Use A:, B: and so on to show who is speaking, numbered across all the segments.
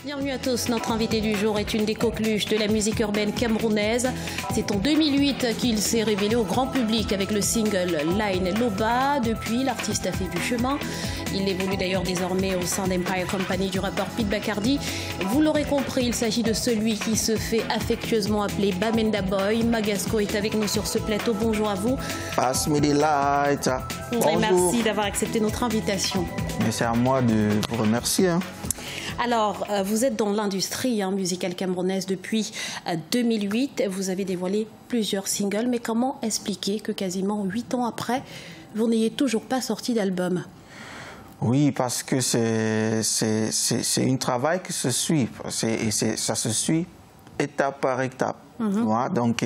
A: Bienvenue à tous. Notre invité du jour est une des coqueluches de la musique urbaine camerounaise. C'est en 2008 qu'il s'est révélé au grand public avec le single Line Loba. Depuis, l'artiste a fait du chemin. Il évolue d'ailleurs désormais au sein d'Empire Company du rappeur Pete Bacardi. Vous l'aurez compris, il s'agit de celui qui se fait affectueusement appeler Bamenda Boy. Magasco est avec nous sur ce plateau. Bonjour à vous.
B: Pass me the light. Bonjour.
A: Merci d'avoir accepté notre invitation.
B: Mais c'est à moi de vous remercier.
A: Alors, vous êtes dans l'industrie musicale camerounaise depuis 2008. Vous avez dévoilé plusieurs singles. Mais comment expliquer que quasiment 8 ans après, vous n'ayez toujours pas sorti d'album?
B: Oui, parce que c'est un travail qui se suit. Ça se suit étape par étape. Voilà? Donc,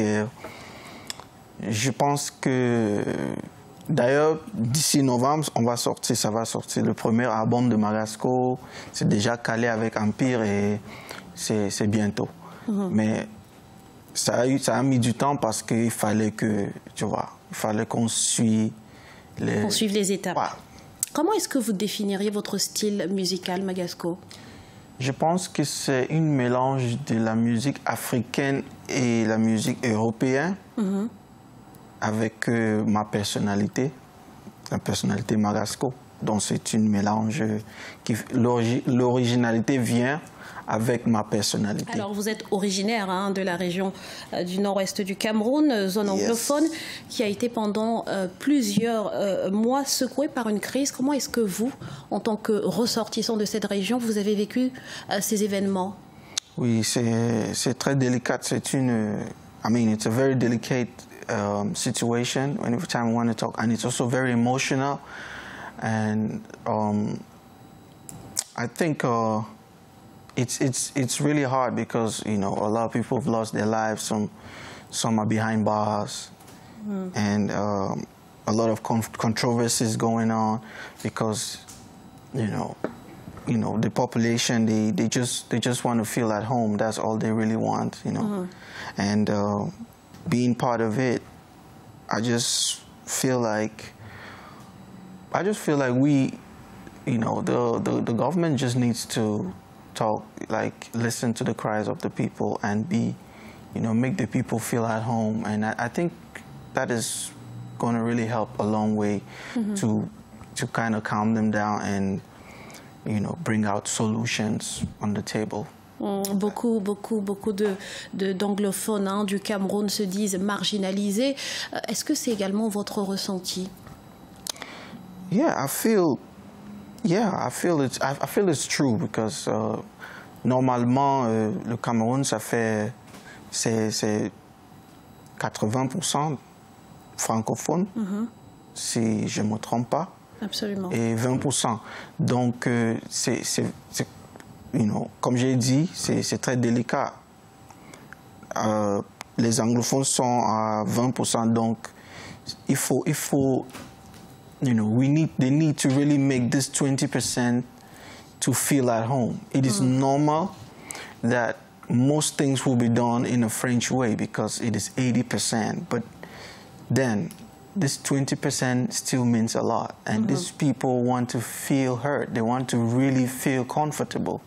B: je pense que... D'ailleurs, d'ici novembre, ça va sortir le premier album de Magasco. C'est déjà calé avec Empire et c'est bientôt. Mais ça a mis du temps parce qu'il fallait que, tu vois, il fallait qu'on suive
A: les étapes.
B: Ouais.
A: Comment est-ce que vous définiriez votre style musical, Magasco?
B: Je pense que c'est un mélange de la musique africaine et la musique européenne. Avec ma personnalité, la personnalité Magasco. Donc c'est un mélange qui l'originalité vient avec ma personnalité.
A: Alors vous êtes originaire de la région du nord-ouest du Cameroun, zone anglophone, qui a été pendant plusieurs mois secouée par une crise. Comment est-ce que vous, en tant que ressortissant de cette région, vous avez vécu ces événements?
B: Oui, c'est très délicat. C'est une... I mean, it's a very delicate situation every time we want to talk, and it's also very emotional. And I think it's really hard because a lot of people have lost their lives. Some are behind bars, and a lot of controversies going on because the population they just want to feel at home. That's all they really want, and. Being part of it, I just feel like we, the government just needs to talk, listen to the cries of the people and make the people feel at home. And I think that is going to really help a long way to kind of calm them down and, bring out solutions on the table.
A: Beaucoup d'anglophones du Cameroun se disent marginalisés. Est-ce que c'est également votre ressenti?
B: I feel it's true because normalement le Cameroun c'est 80% francophone, si je me trompe pas.
A: Absolument.
B: Et 20%. Donc comme j'ai dit, c'est très délicat. Les anglophones sont à 20%, donc il faut they need to really make this 20% to feel at home. It is normal that most things will be done in a French way because it is 80%, but then this 20% still means a lot, and these people want to feel heard. They want to really feel comfortable.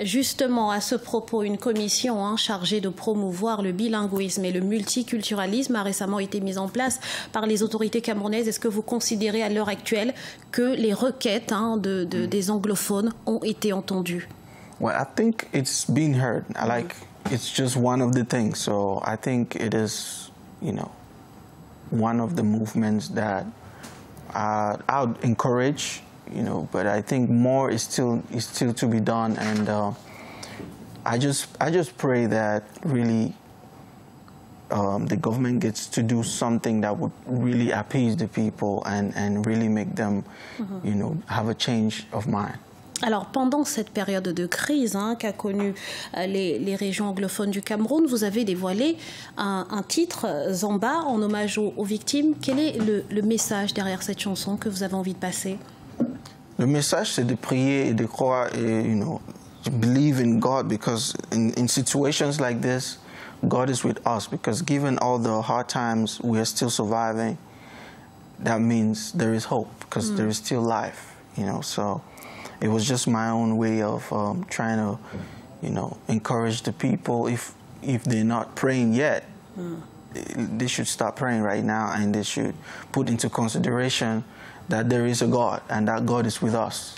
A: Justement, à ce propos, une commission chargée de promouvoir le bilinguisme et le multiculturalisme a récemment été mise en place par les autorités camerounaises. Est-ce que vous considérez à l'heure actuelle que les requêtes des anglophones ont été entendues?
B: Well, I think it's been heard. It's just one of the things. So I think it is, one of the movements that I would encourage. But I think more is still to be done, and I just pray that really the government gets to do something that would really appease the people and really make them, have a change of mind.
A: Alors, pendant cette période de crise qu'a connue les régions anglophones du Cameroun, vous avez dévoilé un titre, Zamba, en hommage aux victimes. Quel est le message derrière cette chanson que vous avez envie de passer?
B: Le message, c'est de prier et de croire et, to believe in God, because in situations like this, God is with us, because given all the hard times, we are still surviving. That means there is hope, because there is still life, So it was just my own way of trying to, you know, encourage the people if they're not praying yet. They should start praying right now, and they should put into consideration that there is a God and that God is with us.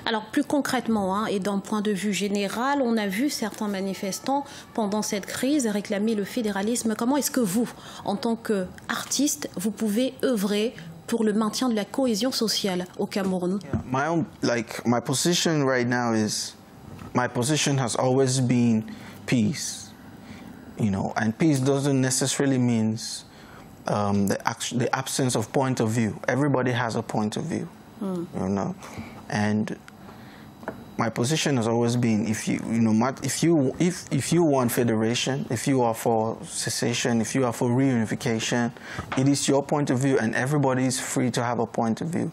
A: Alors plus concrètement, hein, et d'un point de vue général, on a vu certains manifestants pendant cette crise réclamer le fédéralisme. Comment est-ce que vous, en tant qu'artiste, vous pouvez œuvrer pour le maintien de la cohésion sociale au Cameroun?
B: My position right now is, my position has always been peace, you know, and peace doesn't necessarily means the absence of point of view. Everybody has a point of view, you know, and my position has always been, if you want federation, if you are for secession, if you are for reunification, it is your point of view, and everybody is free to have a point of view.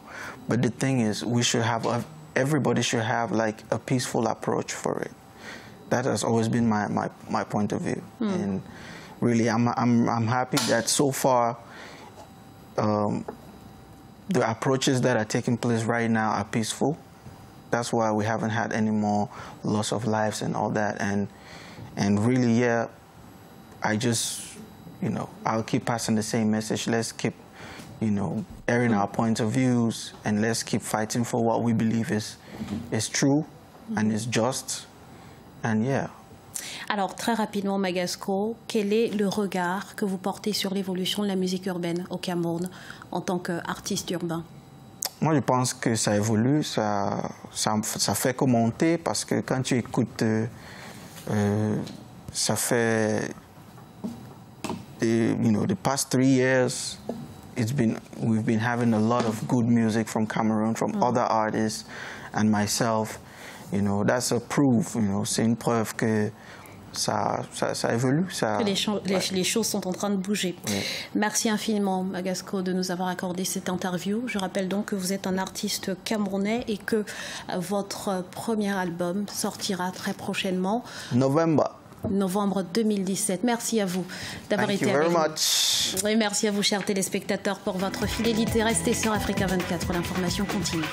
B: But the thing is, everybody should have like a peaceful approach for it. That has always been my point of view, and really, I'm happy that so far the approaches that are taking place right now are peaceful. That's why we haven't had any more loss of lives and all that. And really, yeah, I just, you know, I'll keep passing the same message. Let's keep, you know, airing our points of views, and let's keep fighting for what we believe is true and is just. And yeah.
A: Alors, très rapidement, Magasco, quel est le regard que vous portez sur l'évolution de la musique urbaine au Cameroun en tant qu'artiste urbain?
B: Moi, je pense que ça évolue, ça fait que monter, parce que quand tu écoutes, ça fait, you know, the past 3 years, we've been having a lot of good music from Cameroon, from other artists, and myself. You know, that's a proof, you know, c'est une preuve que ça évolue.
A: Les choses sont en train de bouger. Oui. Merci infiniment, Magasco, de nous avoir accordé cette interview. Je rappelle donc que vous êtes un artiste camerounais et que votre premier album sortira très prochainement. Novembre 2017. Merci à vous d'avoir été avec nous. Et merci à vous, chers téléspectateurs, pour votre fidélité. Restez sur Africa 24, l'information continue.